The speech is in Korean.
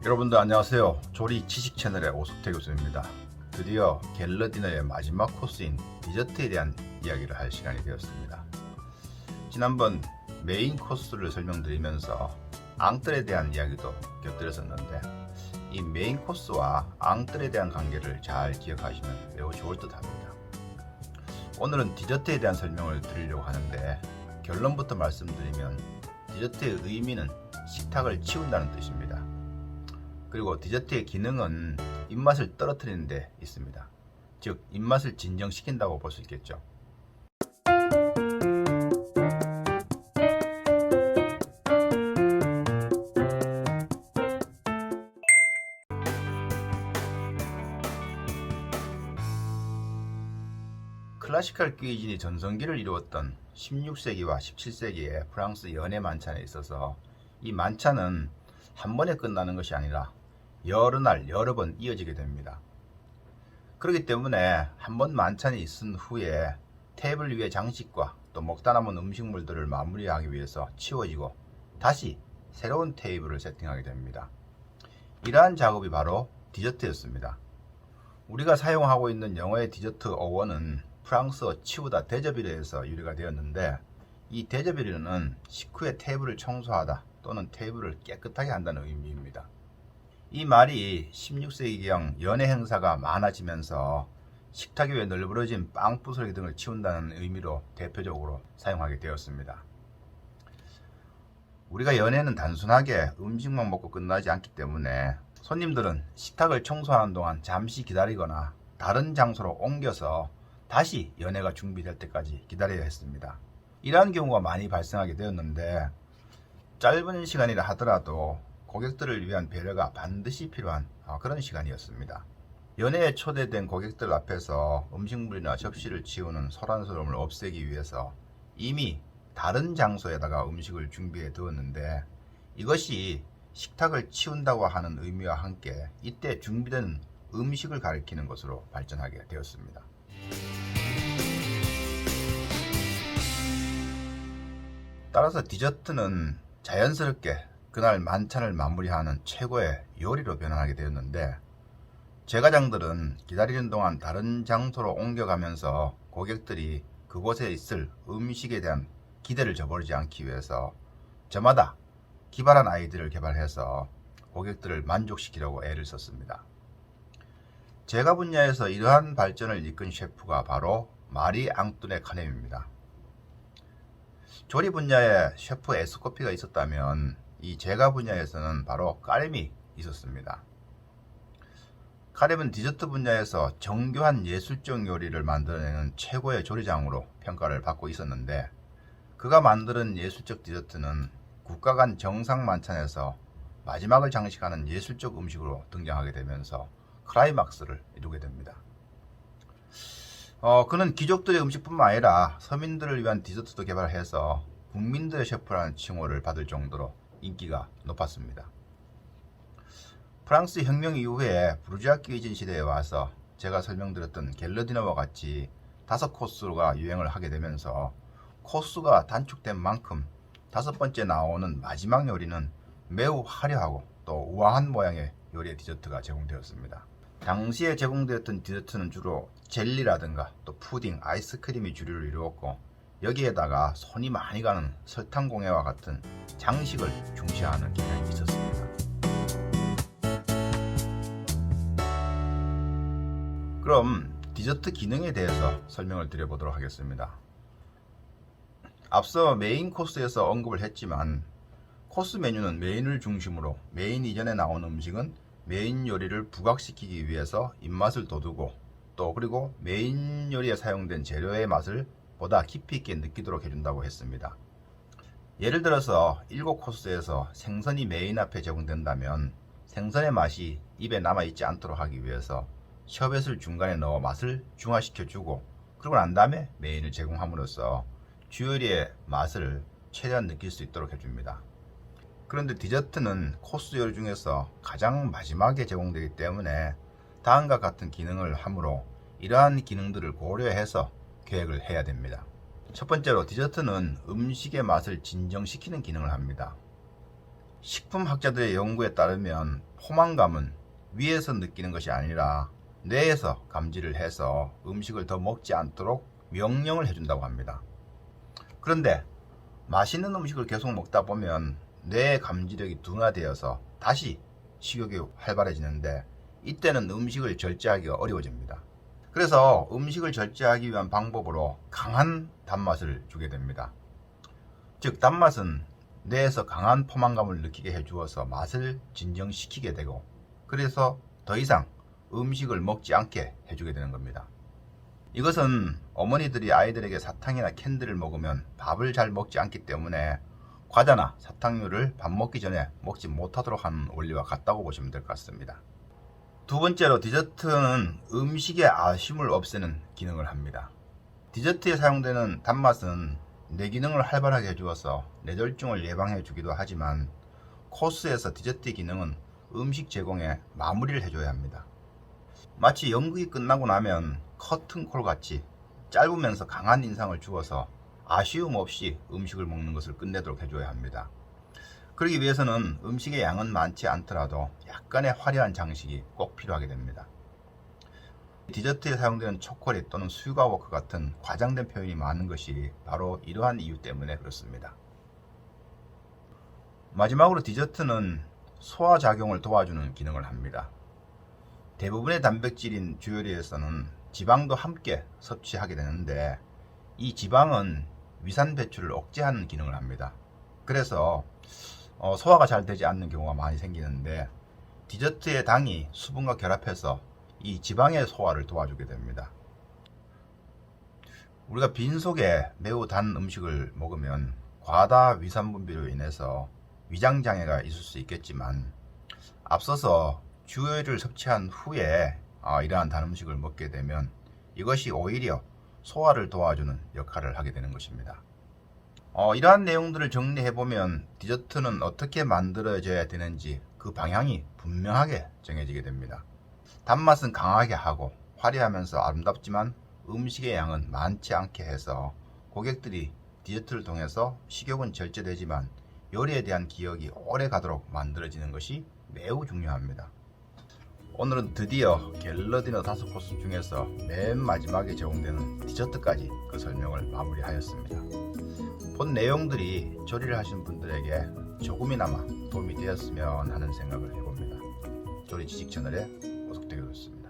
여러분들 안녕하세요. 조리 지식 채널의 오석태 교수입니다. 드디어 갤러 디너의 마지막 코스인 디저트에 대한 이야기를 할 시간이 되었습니다. 지난번 메인 코스를 설명드리면서 앙뜰에 대한 이야기도 곁들였었는데 이 메인 코스와 앙뜰에 대한 관계를 잘 기억하시면 매우 좋을 듯 합니다. 오늘은 디저트에 대한 설명을 드리려고 하는데 결론부터 말씀드리면 디저트의 의미는 식탁을 치운다는 뜻입니다. 그리고 디저트의 기능은 입맛을 떨어뜨리는 데 있습니다. 즉 입맛을 진정시킨다고 볼 수 있겠죠. 클래시컬 퀴즈인이 전성기를 이루었던 16세기와 17세기의 프랑스 연회 만찬에 있어서 이 만찬은 한 번에 끝나는 것이 아니라 여러 날 여러 번 이어지게 됩니다. 그렇기 때문에 한 번 만찬이 있은 후에 테이블 위의 장식과 또 먹다 남은 음식물들을 마무리하기 위해서 치워지고 다시 새로운 테이블을 세팅하게 됩니다. 이러한 작업이 바로 디저트였습니다. 우리가 사용하고 있는 영어의 디저트 어원은 프랑스어 치우다 데저비르에서 유래가 되었는데 이 데저비르는 식후에 테이블을 청소하다 또는 테이블을 깨끗하게 한다는 의미입니다. 이 말이 16세기경 연회 행사가 많아지면서 식탁 위에 널브러진 빵 부스러기 등을 치운다는 의미로 대표적으로 사용하게 되었습니다. 우리가 연회는 단순하게 음식만 먹고 끝나지 않기 때문에 손님들은 식탁을 청소하는 동안 잠시 기다리거나 다른 장소로 옮겨서 다시 연회가 준비될 때까지 기다려야 했습니다. 이러한 경우가 많이 발생하게 되었는데 짧은 시간이라 하더라도 고객들을 위한 배려가 반드시 필요한 그런 시간이었습니다. 연회에 초대된 고객들 앞에서 음식물이나 접시를 치우는 소란스러움을 없애기 위해서 이미 다른 장소에다가 음식을 준비해 두었는데 이것이 식탁을 치운다고 하는 의미와 함께 이때 준비된 음식을 가리키는 것으로 발전하게 되었습니다. 따라서 디저트는 자연스럽게 그날 만찬을 마무리하는 최고의 요리로 변환하게 되었는데 제과장들은 기다리는 동안 다른 장소로 옮겨가면서 고객들이 그곳에 있을 음식에 대한 기대를 저버리지 않기 위해서 저마다 기발한 아이디어를 개발해서 고객들을 만족시키려고 애를 썼습니다. 제과 분야에서 이러한 발전을 이끈 셰프가 바로 마리 앙뚜네 카넴입니다. 조리 분야에 셰프 에스코피가 있었다면 이 제과 분야에서는 바로 까렘이 있었습니다. 카렘은 디저트 분야에서 정교한 예술적 요리를 만들어내는 최고의 조리장으로 평가를 받고 있었는데 그가 만드는 예술적 디저트는 국가 간 정상 만찬에서 마지막을 장식하는 예술적 음식으로 등장하게 되면서 클라이막스를 이루게 됩니다. 그는 귀족들의 음식뿐만 아니라 서민들을 위한 디저트도 개발해서 국민들의 셰프라는 칭호를 받을 정도로 인기가 높았습니다. 프랑스 혁명 이후에 부르주아 퀴즈인 시대에 와서 제가 설명드렸던 갤러 디너와 같이 5코스가 유행을 하게 되면서 코스가 단축된 만큼 5번째 나오는 마지막 요리는 매우 화려하고 또 우아한 모양의 요리의 디저트가 제공되었습니다. 당시에 제공되었던 디저트는 주로 젤리라든가 또 푸딩, 아이스크림이 주류를 이루었고 여기에다가 손이 많이 가는 설탕공예와 같은 장식을 중시하는 경향이 있었습니다. 그럼 디저트 기능에 대해서 설명을 드려보도록 하겠습니다. 앞서 메인 코스에서 언급을 했지만 코스 메뉴는 메인을 중심으로 메인 이전에 나온 음식은 메인 요리를 부각시키기 위해서 입맛을 돋우고 또 그리고 메인 요리에 사용된 재료의 맛을 보다 깊이 있게 느끼도록 해준다고 했습니다. 예를 들어서 7코스에서 생선이 메인 앞에 제공된다면 생선의 맛이 입에 남아있지 않도록 하기 위해서 셔벳을 중간에 넣어 맛을 중화시켜주고 그러고 난 다음에 메인을 제공함으로써 주요리의 맛을 최대한 느낄 수 있도록 해줍니다. 그런데 디저트는 코스 요리 중에서 가장 마지막에 제공되기 때문에 다음과 같은 기능을 하므로 이러한 기능들을 고려해서 계획을 해야 됩니다. 첫 번째로 디저트는 음식의 맛을 진정시키는 기능을 합니다. 식품학자들의 연구에 따르면 포만감은 위에서 느끼는 것이 아니라 뇌에서 감지를 해서 음식을 더 먹지 않도록 명령을 해준다고 합니다. 그런데 맛있는 음식을 계속 먹다 보면 뇌의 감지력이 둔화되어서 다시 식욕이 활발해지는데 이때는 음식을 절제하기가 어려워집니다. 그래서 음식을 절제하기 위한 방법으로 강한 단맛을 주게 됩니다. 즉 단맛은 뇌에서 강한 포만감을 느끼게 해주어서 맛을 진정시키게 되고 그래서 더 이상 음식을 먹지 않게 해주게 되는 겁니다. 이것은 어머니들이 아이들에게 사탕이나 캔디를 먹으면 밥을 잘 먹지 않기 때문에 과자나 사탕류를 밥 먹기 전에 먹지 못하도록 하는 원리와 같다고 보시면 될 것 같습니다. 두 번째로 디저트는 음식의 아쉬움을 없애는 기능을 합니다. 디저트에 사용되는 단맛은 뇌 기능을 활발하게 해주어서 뇌졸중을 예방해 주기도 하지만 코스에서 디저트의 기능은 음식 제공에 마무리를 해줘야 합니다. 마치 연극이 끝나고 나면 커튼콜 같이 짧으면서 강한 인상을 주어서 아쉬움 없이 음식을 먹는 것을 끝내도록 해줘야 합니다. 그러기 위해서는 음식의 양은 많지 않더라도 약간의 화려한 장식이 꼭 필요하게 됩니다. 디저트에 사용되는 초콜릿 또는 수가워크 같은 과장된 표현이 많은 것이 바로 이러한 이유 때문에 그렇습니다. 마지막으로 디저트는 소화작용을 도와주는 기능을 합니다. 대부분의 단백질인 주요리에서는 지방도 함께 섭취하게 되는데 이 지방은 위산 배출을 억제하는 기능을 합니다. 그래서 소화가 잘 되지 않는 경우가 많이 생기는데 디저트의 당이 수분과 결합해서 이 지방의 소화를 도와주게 됩니다. 우리가 빈속에 매우 단 음식을 먹으면 과다 위산 분비로 인해서 위장 장애가 있을 수 있겠지만 앞서서 주요를 섭취한 후에 이러한 단 음식을 먹게 되면 이것이 오히려 소화를 도와주는 역할을 하게 되는 것입니다. 이러한 내용들을 정리해보면 디저트는 어떻게 만들어져야 되는지 그 방향이 분명하게 정해지게 됩니다. 단맛은 강하게 하고 화려하면서 아름답지만 음식의 양은 많지 않게 해서 고객들이 디저트를 통해서 식욕은 절제되지만 요리에 대한 기억이 오래 가도록 만들어지는 것이 매우 중요합니다. 오늘은 드디어 갤러디너 5코스 중에서 맨 마지막에 제공되는 디저트까지 그 설명을 마무리하였습니다. 본 내용들이 조리를 하시는 분들에게 조금이나마 도움이 되었으면 하는 생각을 해봅니다. 조리 지식 채널에 오석되겠습니다.